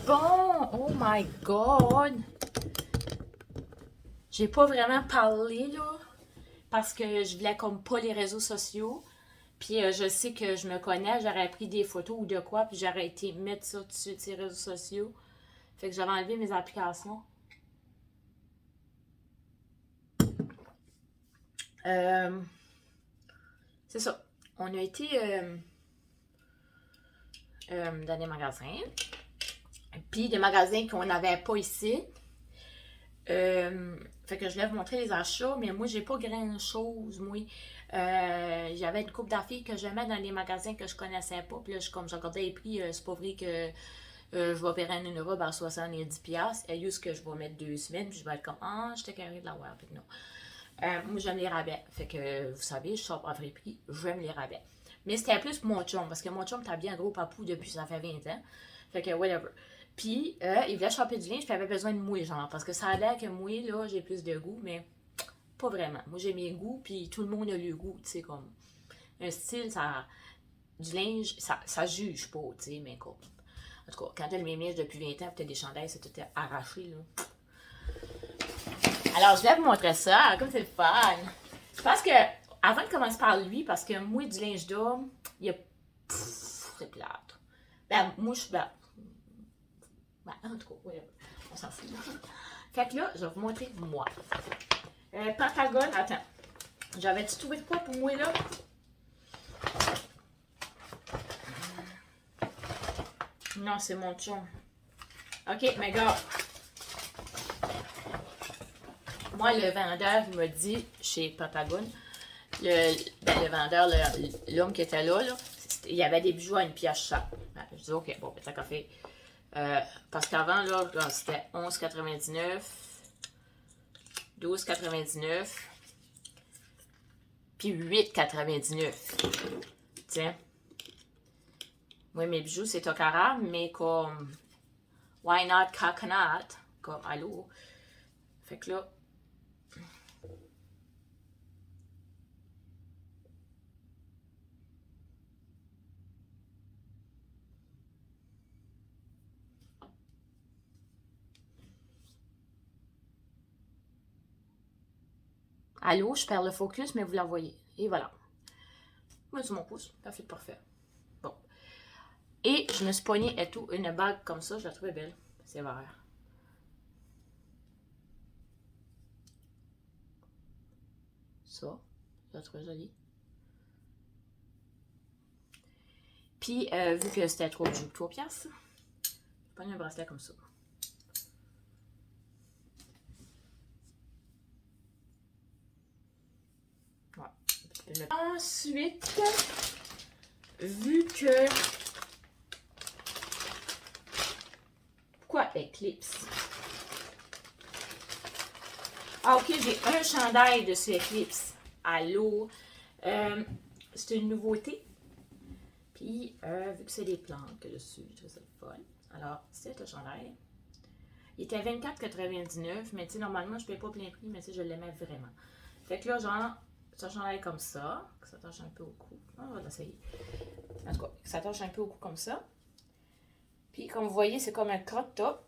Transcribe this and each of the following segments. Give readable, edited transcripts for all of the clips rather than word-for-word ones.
bon! Oh my god! J'ai pas vraiment parlé, là, parce que je voulais comme pas les réseaux sociaux. Puis je sais que je me connais, j'aurais pris des photos ou de quoi, puis j'aurais été mettre ça dessus de ces réseaux sociaux. Fait que j'avais enlevé mes applications. Euh, c'est ça. On a été dans des magasins. Puis des magasins qu'on n'avait pas ici. Fait que je voulais vous montrer les achats, mais moi, j'ai pas grand-chose, moi. J'avais une coupe d'affaires que je mets dans les magasins que je connaissais pas. Puis là, comme je regardais les prix, c'est pas vrai que je vais payer une robe à 70$. Et juste que je vais mettre 2 semaines, puis je vais être comme, ah, j'étais carré de l'avoir. Puis non. Moi, j'aime les rabais. Fait que, vous savez, je sors à vrai prix, j'aime les rabais. Mais c'était plus pour mon chum, parce que mon chum, t'as bien gros papou depuis ça fait 20 ans. Fait que, whatever. Puis, il voulait choper du linge, puis il avait besoin de mouiller, genre. Parce que ça a l'air que mouiller, là, j'ai plus de goût, mais pas vraiment. Moi, j'ai mes goûts, puis tout le monde a le goût, tu sais, comme. Un style, ça. Du linge, ça juge pas, tu sais, mais comme. En tout cas, quand t'as le même linge depuis 20 ans, puis t'as des chandails, c'est tout arraché, là. Alors, je vais vous montrer ça, comme c'est le fun. Je pense que, avant de commencer par lui, parce que moi, du linge d'homme, il y a. C'est plate. Ben, moi, je suis. Ben, en tout cas, whatever. On s'en fout. Fait que là, je vais vous montrer moi. Pentagone, attends. J'avais-tu trouvé de quoi pour moi, là? Non, c'est mon chum. OK, mais gars. Moi, le vendeur, il m'a dit, chez Pentagone, le vendeur, l'homme qui était là, il y avait des bijoux à une pièce chaque. Je dis, OK, bon, t'as qu'à faire. Parce qu'avant, là, c'était 11,99, 12,99, puis 8,99. Tiens. Moi, mes bijoux, c'est Tokara, mais comme Why Not Coconut, comme allô. Fait que là, allô, je perds le focus, mais vous la voyez. Et voilà. Moi, c'est mon pouce. Parfait, parfait. Bon. Et je me suis poignée et tout, une bague comme ça, je la trouvais belle. C'est vert. Ça, je la trouvais jolie. Puis, vu que c'était 3 piastres, j'ai pogné un bracelet comme ça. Ouais. Ensuite, vu que... Pourquoi Eclipse? Ah, ok, j'ai un chandail de ce Eclipse. Allô? C'est une nouveauté. Puis, vu que c'est des plantes que dessus, je trouve ça le fun. Alors, c'est un chandail. Il était 24,99, mais tu sais, normalement, je ne paye pas plein prix, mais tu sais, je l'aimais vraiment. Fait que là, genre, c'est un chandail comme ça, que ça s'attache un peu au cou. On va l'essayer. En tout cas, ça s'attache un peu au cou comme ça. Puis, comme vous voyez, c'est comme un crop top.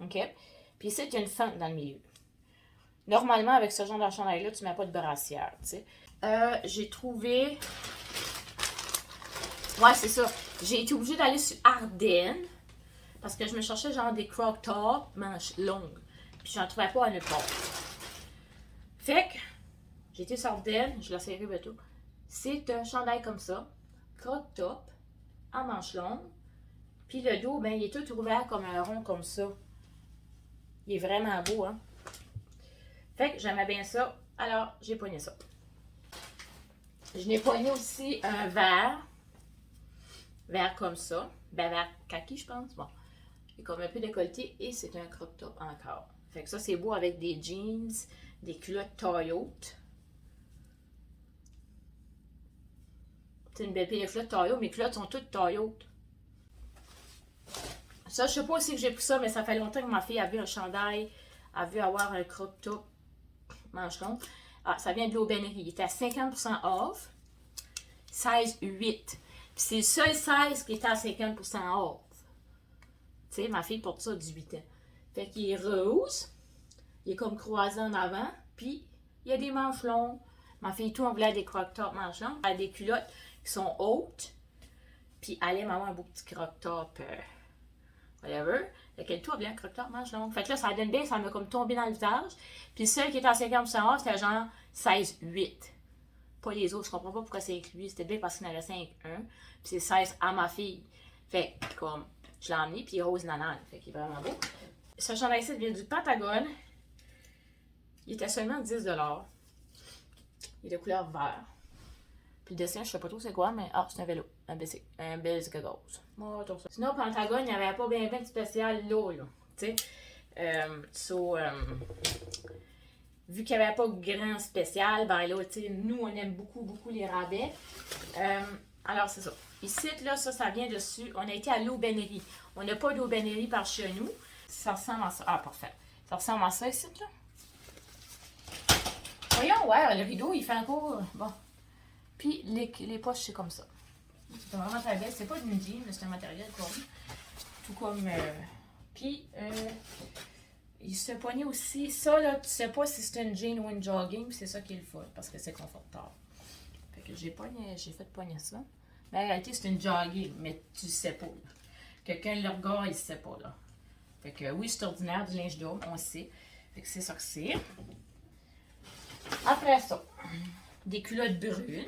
OK? Puis ici, il y a une fente dans le milieu. Normalement, avec ce genre de chandail-là, tu ne mets pas de brassière, tu sais. J'ai trouvé... Ouais, c'est ça. J'ai été obligée d'aller sur Ardennes parce que je me cherchais genre des crop tops, manches longues. Puis j'en trouvais pas à nulle part. Fait que j'ai été sur Ardennes, je l'essayerai bientôt. C'est un chandail comme ça, crop top, en manches longues. Puis le dos, ben, il est tout ouvert comme un rond comme ça. Il est vraiment beau, hein. Fait que j'aimais bien ça. Alors, j'ai pogné ça. Je n'ai pogné aussi un vert comme ça. Ben, vert kaki, je pense. Bon. Il est comme un peu décolleté et c'est un crop top encore. Fait que ça, c'est beau avec des jeans, des culottes taille haute. C'est une belle paire de culottes taille haute. Mes culottes sont toutes taille haute. Ça, je sais pas aussi que j'ai pris ça, mais ça fait longtemps que ma fille a vu un chandail, a vu avoir un crop top manche longue. Ah, ça vient de l'aubainerie. Il était à 50% off. Size 8. Puis c'est le seul size qui était à 50% off. Tu Tu sais, ma fille porte ça à 18 ans. Fait qu'il est rose, il est comme croisé en avant, puis il y a des manches longues. Ma fille, tout, on voulait des croque-tops manches longues. Elle a des culottes qui sont hautes, puis elle aime avoir un beau petit croque-top, whatever. Fait que tout, on voulait un croque-top manches longues. Fait que là, ça donne bien, ça m'a comme tombé dans le visage. Puis celle qui était en 50%, c'était genre 16,8. Pas les autres, je comprends pas pourquoi c'est avec lui. C'était bien parce qu'il en avait 5,1. Puis c'est 16 à ma fille. Fait que, comme, je l'ai emmené, puis il est rose nanan. Fait qu'il est vraiment beau. Ce chandail-ci vient du Pentagone. Il était seulement 10 $. Il est de couleur vert. Puis le dessin, je sais pas trop c'est quoi, mais c'est un vélo. Un bicycle gauze. Sinon, Pentagone, il n'y avait pas bien de spécial là. Tu sais. Vu qu'il n'y avait pas de grand spécial, ben là, tu sais, nous, on aime beaucoup les rabais. Alors, c'est ça. Ici, là, ça vient dessus. On a été à l'aubainerie. On n'a pas d'aubainerie par chez nous. Ça ressemble à ça. Ah, parfait. Ça ressemble à ça ici, là. Voyons, ouais, le rideau, il fait encore... Bon. Puis, les poches, c'est comme ça. C'est vraiment très belle. C'est pas d'une jean, mais c'est un matériel comme... Tout comme... Puis, il se poignait aussi. Ça, là, tu sais pas si c'est une jean ou une jogging, puis c'est ça qui est le fun, parce que c'est confortable. Fait que j'ai fait poigner ça. Mais en réalité, c'est une jogging, mais tu sais pas, là. Quelqu'un le regarde, il sait pas, là. Fait que oui, c'est ordinaire, du linge d'homme, on sait. Fait que c'est ça que c'est. Après ça, des culottes brunes.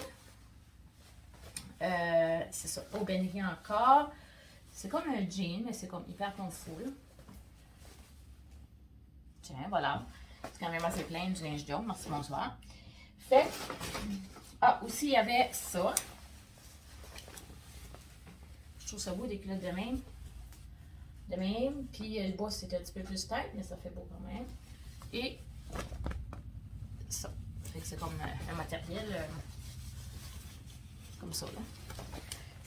C'est ça, aubainerie encore. C'est comme un jean, mais c'est comme hyper confus. Tiens, voilà. C'est quand même assez plein du linge d'homme. Merci, bonsoir. Fait. Aussi, il y avait ça. Je trouve ça beau, des culottes de même. Puis le bas, c'était un petit peu plus tête, mais ça fait beau quand même. Et ça. Fait que c'est comme un matériel comme ça, là.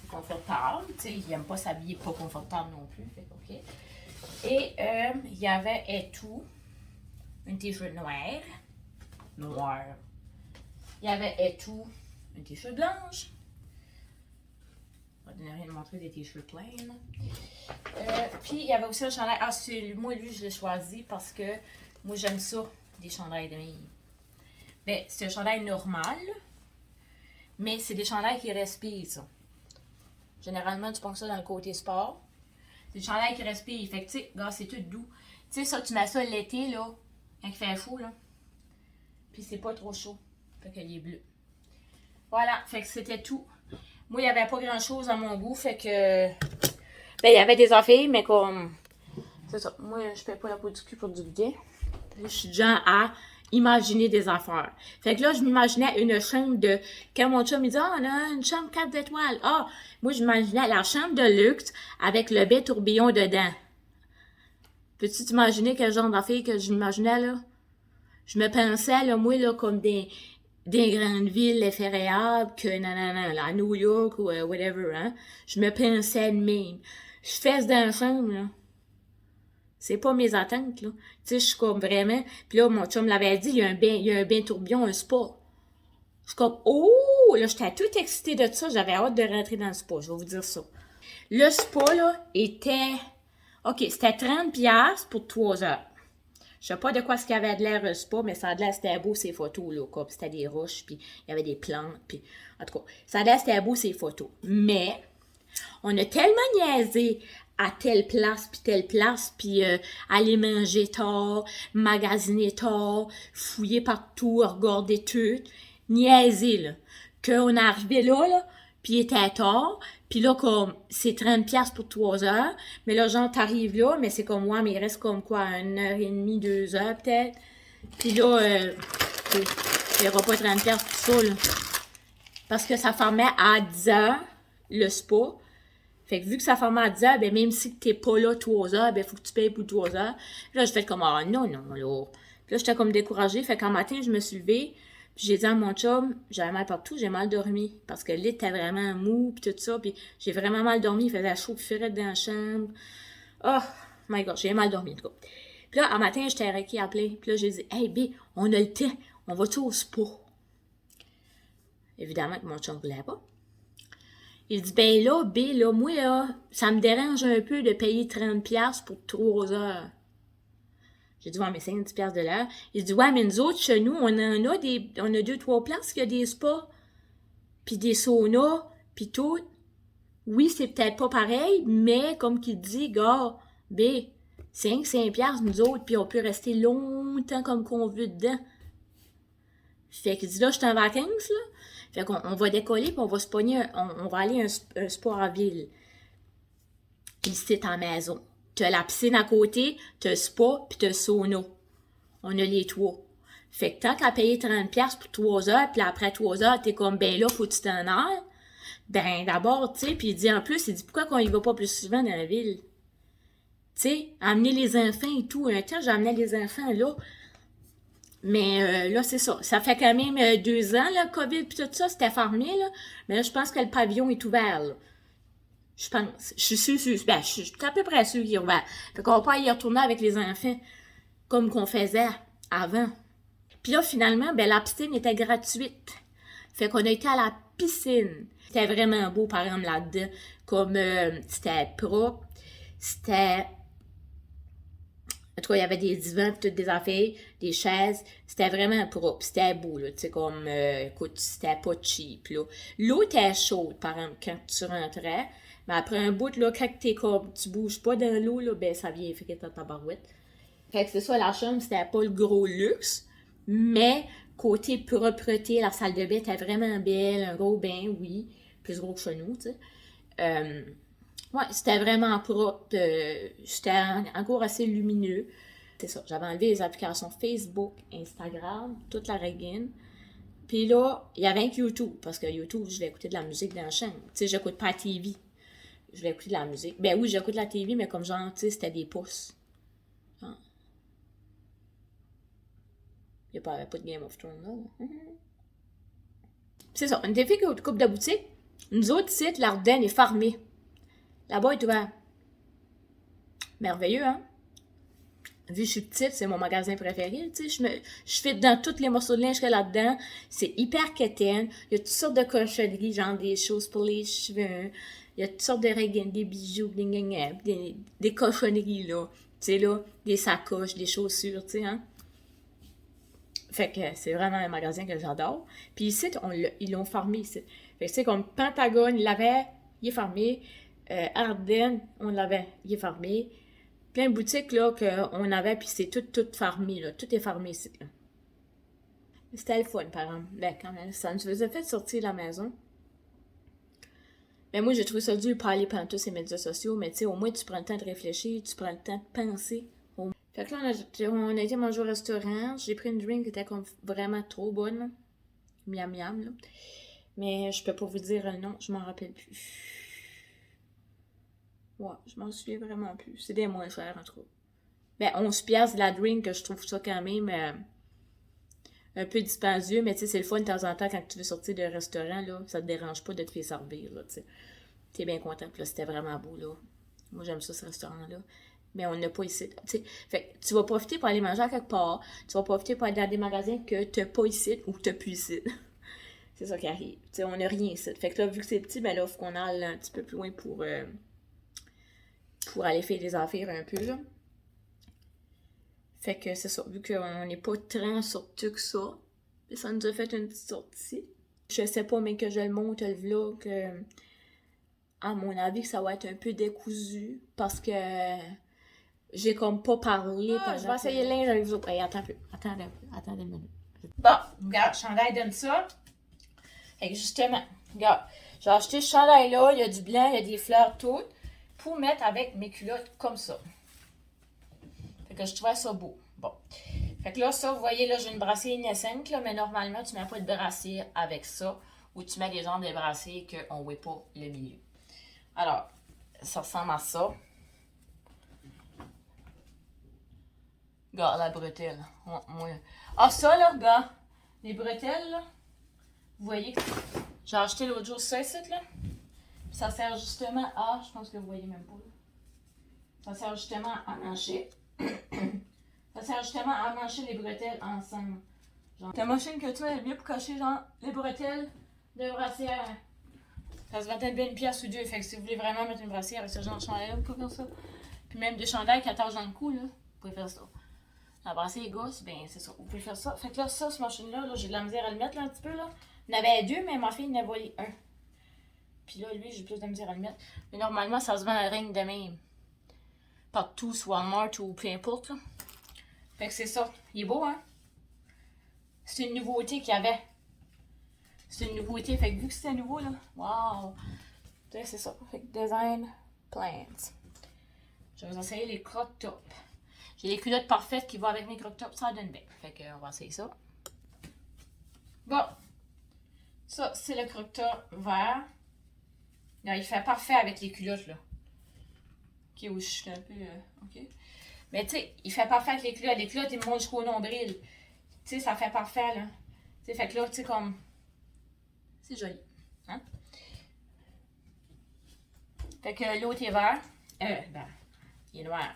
C'est confortable. Tu sais, il n'aime pas s'habiller pas confortable non plus. Fait que, OK. Et il y avait tout. Une t-shirt noire. Il y avait tout. Une t-shirt blanche. Je vais rien montrer des t-shirts pleins. Puis il y avait aussi un chandail. Moi, lui, je l'ai choisi parce que moi, j'aime ça, des chandails de mille. Ben, c'est un chandail normal, mais c'est des chandails qui respirent, ça. Généralement, tu prends ça dans le côté sport. C'est des chandails qui respirent. Fait que, tu sais, c'est tout doux. Tu sais, ça, tu mets ça l'été, là, quand il fait chaud, là. Puis c'est pas trop chaud. Fait qu'il est bleu. Voilà, fait que c'était tout. Moi, il n'y avait pas grand-chose à mon goût, fait que... Ben, il y avait des affaires, mais comme... C'est ça. Moi, je fais pas la peau du cul pour du budget. Je suis du genre à imaginer des affaires. Fait que là, je m'imaginais une chambre de... Quand mon chum me dit, on a une chambre 4 étoiles. Moi, j'imaginais la chambre de luxe avec le bain tourbillon dedans. Peux-tu t'imaginer quel genre d'affaires que j'imaginais, là? Je me pensais, là, moi, là, comme des grandes villes effrayables que, nanana, là, à New York ou whatever, hein. Je me pensais de même. Je fesse dans la chambre, là. C'est pas mes attentes, là. Tu sais, je suis comme vraiment... Puis là, mon chum l'avait dit, il y a un bain tourbillon, un spa. Je suis comme, oh! Là, j'étais toute excitée de ça. J'avais hâte de rentrer dans le spa, je vais vous dire ça. Le spa, là, était... OK, c'était 30$ pour 3 heures. Je sais pas de quoi ce qu'il y avait de l'air le spa, mais ça a de l'air, c'était beau ces photos, là. Comme c'était des roches, puis il y avait des plantes, puis... En tout cas, ça a de l'air, c'était beau ces photos. Mais, on a tellement niaisé à telle place, puis aller manger tard, magasiner tard, fouiller partout, regarder tout, niaiser, là. Qu'on est arrivé là, puis il était tard, puis là, comme, c'est 30$ pour 3 heures, mais là, genre, t'arrives là, mais c'est comme moi, mais il reste comme quoi, 1h30, 2 heures, peut-être. Puis là, il n'y aura pas 30$ pour ça, là. Parce que ça fermait à 10 heures, le spa. Fait que vu que ça fermait à 10 heures, ben même si t'es pas là 3 heures, ben faut que tu payes pour 3 heures. Puis là, je fais comme, non, là. Puis là, j'étais comme découragée. Fait qu'en matin, je me suis levée. Puis j'ai dit à mon chum, j'avais mal partout, j'ai mal dormi. Parce que le lit était vraiment mou, puis tout ça. Puis j'ai vraiment mal dormi. Il faisait chaud, puis ferait dans la chambre. Oh my God, j'ai mal dormi, en tout cas. Puis là, en matin, j'étais à Reiki appelé. Puis là, j'ai dit, hey, B, on a le temps. On va-tu au spa? Évidemment que mon chum ne voulait pas. Il dit, ben là, B, là, moi, là, ça me dérange un peu de payer 30$ pour 3 heures. J'ai dit, ouais, mais c'est 10$ de l'heure. Il dit, ouais, mais nous autres, chez nous, on a 2-3 places qui a des spas, puis des saunas, puis tout. Oui, c'est peut-être pas pareil, mais comme qu'il dit, gars, B, c'est 5$ nous autres, puis on peut rester longtemps comme qu'on veut dedans. Fait qu'il dit, là, je suis en vacances, là. Fait qu'on va décoller, puis on va se pogner, on va aller un sport à ville. Ici, t'es en maison. T'as la piscine à côté, t'as le spa, puis t'as le sauna. On a les trois. Fait que tant qu'à payer 30$ pour 3 heures, puis après 3 heures, t'es comme, ben là, faut que tu t'en ailles. Ben, d'abord, tu sais, puis il dit, en plus, il dit, pourquoi qu'on y va pas plus souvent dans la ville? Tu sais, amener les enfants et tout. Un temps, j'amenais les enfants, là. Mais là, c'est ça. Ça fait quand même 2 ans, là, COVID puis tout ça, c'était fermé, là. Mais là, je pense que le pavillon est ouvert, là. Je pense. Je suis sûre. Ben, je suis à peu près sûre qu'il est ouvert. Fait qu'on va pas y retourner avec les enfants comme qu'on faisait avant. Puis là, finalement, ben, la piscine était gratuite. Fait qu'on a été à la piscine. C'était vraiment beau, par exemple, là-dedans. Comme c'était propre. C'était... En tout cas, il y avait des divans, toutes des affaires, des chaises. C'était vraiment propre. C'était beau, là. Tu sais, comme, écoute, c'était pas cheap, là. L'eau était chaude, par exemple, quand tu rentrais. Mais après un bout, là, quand t'es comme, tu bouges pas dans l'eau, là, ben, ça vient friquer ta tabarouette. Fait que c'est ça, la chambre, c'était pas le gros luxe. Mais, côté propreté, la salle de bain était vraiment belle. Un gros bain, oui. Plus gros que chez nous, tu sais. Ouais, c'était vraiment propre. C'était encore assez lumineux. C'est ça. J'avais enlevé les applications Facebook, Instagram, toute la régine. Puis là, il y avait un YouTube. Parce que YouTube, je vais écouter de la musique dans la chaîne. Tu sais, j'écoute pas la TV. Je vais écouter de la musique. Ben oui, j'écoute la TV, mais comme genre, tu sais, c'était des pouces. Ah. Il n'y avait pas de Game of Thrones, là. C'est ça. On était fait qu'au coupe de boutique. Nous autres, ici, l'Ardenne est fermée. Là-bas, est ouvert. Merveilleux, hein? Vu que je suis petite, c'est mon magasin préféré, tu sais, je fais dans tous les morceaux de linge qu'il y a là-dedans. C'est hyper quétaine. Il y a toutes sortes de cochonneries, genre des choses pour les cheveux. Il y a toutes sortes de régines, des bijoux, des cochonneries, là. Tu sais, là, des sacoches, des chaussures, tu sais, hein. Fait que c'est vraiment un magasin que j'adore. Puis ici, ils l'ont fermé ici. Fait que c'est comme Pentagone, il l'avait, il est fermé. Ardennes, on l'avait, il est fermé. Plein de boutiques là qu'on avait, puis c'est tout fermé, là. Tout est fermé ici, là. C'était le fun, par exemple. Ben, quand même, ça nous faisait fait sortir de la maison. Ben, moi, j'ai trouvé ça dur pour aller pendant tous ces médias sociaux, mais tu sais, au moins, tu prends le temps de réfléchir, tu prends le temps de penser. Fait que là, on a été manger au restaurant. J'ai pris une drink qui était comme vraiment trop bonne, là. Miam miam, là. Mais je peux pas vous dire le nom, je m'en rappelle plus. Ouais, je m'en souviens vraiment plus. C'est des moins chers, en tout cas. Ben, 11$ de la drink, je trouve ça quand même un peu dispendieux, mais tu sais, c'est le fun de temps en temps quand tu veux sortir d'un restaurant, là, ça te dérange pas de te faire servir, là, tu sais. T'es bien content, puis là, c'était vraiment beau, là. Moi, j'aime ça, ce restaurant-là. Mais on n'a pas ici, tu sais. Fait que tu vas profiter pour aller manger à quelque part, tu vas profiter pour aller dans des magasins que t'as pas ici ou que t'as plus ici. C'est ça qui arrive. Tu sais, on n'a rien ici. Fait que là, vu que c'est petit, ben là, il faut qu'on aille un petit peu plus loin pour aller faire des affaires un peu, là. Fait que c'est ça, vu qu'on n'est pas très sortis que ça, ça nous a fait une petite sortie. Je sais pas, mais que je le monte, le vlog, à mon avis, ça va être un peu décousu, parce que j'ai comme pas parlé. Je vais essayer le linge avec vous. Hey, attends un peu, attendez une minute. Bon, regarde, chandail donne ça. Fait que justement, regarde, j'ai acheté ce chandail-là, il y a du blanc, il y a des fleurs toutes, pour mettre avec mes culottes comme ça. Fait que je trouvais ça beau. Bon. Fait que là, ça, vous voyez, là, j'ai une brassière innocente, là, mais normalement, tu mets pas de brassière avec ça, ou tu mets des genres de brassières qu'on ne voit pas le milieu. Alors, ça ressemble à ça. Regarde la bretelle. Ah, ça, là, regarde. Les bretelles, là. Vous voyez que j'ai acheté l'autre jour ça ici, là. Ça sert justement à... Je pense que vous voyez même pas, là. Ça sert justement à mancher. Ça sert justement à mancher les bretelles ensemble. Genre, ta machine que tu as est mieux pour cocher, genre, les bretelles de brassière. Ça se vendait bien une pièce ou deux. Fait que si vous voulez vraiment mettre une brassière avec ce genre de chandail, vous pouvez faire ça. Puis même des chandails qui attachent dans le cou, là, vous pouvez faire ça. La brassière gosse, ben c'est ça. Vous pouvez faire ça. Fait que là, ça, cette machine-là, là, j'ai de la misère à le mettre là, un petit peu. Là. Il y en avait deux, mais ma fille en a volé un. Puis là, lui, j'ai plus de misère à le mettre. Mais normalement, ça se vend à la reine de même. Partout, soit Walmart ou peu importe. Là. Fait que c'est ça. Il est beau, hein? C'est une nouveauté qu'il y avait. C'est une nouveauté. Fait que vu que c'était nouveau, là, wow! C'est ça. Fait que design plants. Je vais vous essayer les croc-tops. J'ai les culottes parfaites qui vont avec mes croc-tops, ça donne bien. Fait que on va essayer ça. Bon. Ça, c'est le croc-top vert. Là, il fait parfait avec les culottes, là. Ok, oui, je suis un peu... ok. Mais tu sais, il fait parfait avec les culottes. Les culottes, ils montent jusqu'au nombril. Tu sais, ça fait parfait, là. Tu sais, fait que là, tu sais, comme... C'est joli. Hein? Fait que l'autre est vert. Ben, il est noir.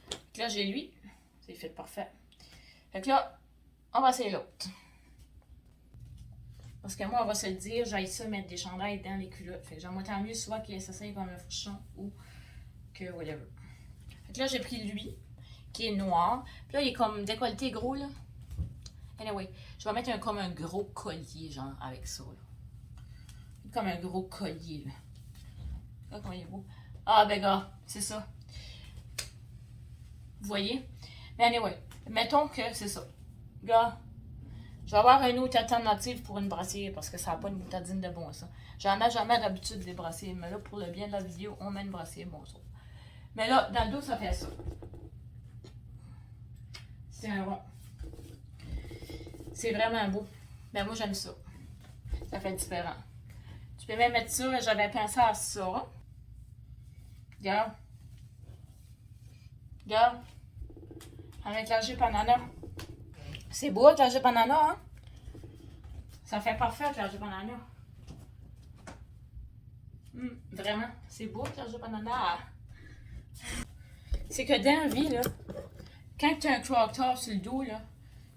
Fait que là, j'ai lui. C'est fait parfait. Fait que là, on va essayer l'autre. Parce que moi, on va se le dire, j'aille ça mettre des chandails dans les culottes. Fait que j'aimerais tant mieux soit qu'il s'essaye comme un fourchon ou que whatever. Fait que là, j'ai pris lui, qui est noir. Puis là, il est comme décolleté gros, là. Anyway, je vais mettre comme un gros collier, genre, avec ça, là. Comme un gros collier, là. Regarde comment il est beau. Ah, ben, gars, c'est ça. Vous voyez? Mais anyway, mettons que c'est ça. Gars, je vais avoir une autre alternative pour une brassière parce que ça n'a pas une boutadine de bon sens. J'en ai jamais d'habitude des brassières, mais là, pour le bien de la vidéo, on met une brassière bon sens. Mais là, dans le dos, ça fait ça. C'est un rond. C'est vraiment beau. Ben moi, j'aime ça. Ça fait différent. Tu peux même mettre ça, j'avais pensé à ça. Regarde. Regarde. Avec la jupe ananas. C'est beau avec la jupe ananas, hein? Ça fait parfait avec la jupe ananas. Vraiment, c'est beau avec la jupe ananas. C'est que dans la vie, là, quand tu as un crop top sur le dos, là,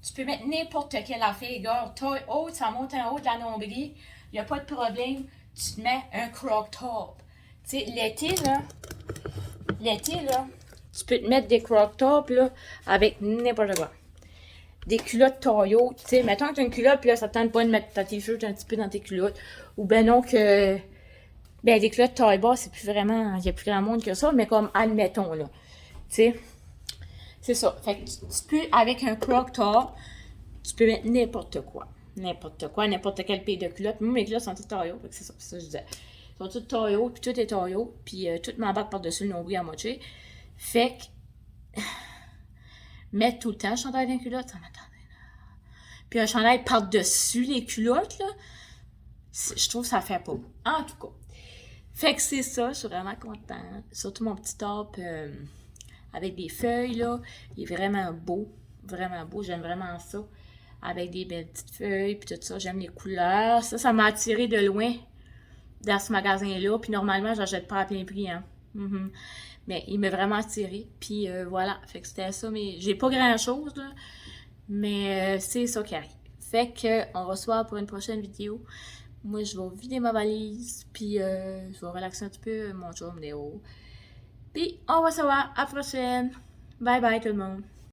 tu peux mettre n'importe quelle affaire, gars. Taille haute, ça monte en haut de la nombril. Il n'y a pas de problème. Tu te mets un crop top. Tu sais, l'été, là, tu peux te mettre des crop tops, là, avec n'importe quoi. Des culottes taille haute. Tu sais, mettons que tu as une culotte, puis là, ça te tente pas de mettre ta t-shirt un petit peu dans tes culottes. Ou ben non que... Ben, des culottes taille basse, c'est plus vraiment... Il n'y a plus grand monde que ça, mais comme, admettons, là. Tu sais... C'est ça. Fait que tu peux, avec un crop top, tu peux mettre n'importe quoi. N'importe quoi, n'importe quel pays de culotte. Moi, mes culottes sont toutes taille haute. Fait que c'est ça, que je disais. Ils sont toutes taille haute, puis tout est taille haute. Puis tout m'embarque par-dessus le nombril à moitié. Fait que, mettre tout le temps un chandail dans les culottes, ça m'attendait. Puis un chandail par-dessus les culottes, là, je trouve que ça fait pas. En tout cas. Fait que c'est ça, je suis vraiment contente. Surtout mon petit top... avec des feuilles, là. Il est vraiment beau. Vraiment beau. J'aime vraiment ça. Avec des belles petites feuilles, puis tout ça. J'aime les couleurs. Ça m'a attiré de loin dans ce magasin-là. Puis normalement, je n'achète pas à plein prix, hein. Mais il m'a vraiment attiré. Puis voilà. Fait que c'était ça. Mais j'ai pas grand-chose, là. Mais c'est ça qui arrive. Fait que on va se voir pour une prochaine vidéo. Moi, je vais vider ma valise. Puis je vais relaxer un petit peu mon chum Léo. Puis, on va se voir à la prochaine. Bye bye tout le monde.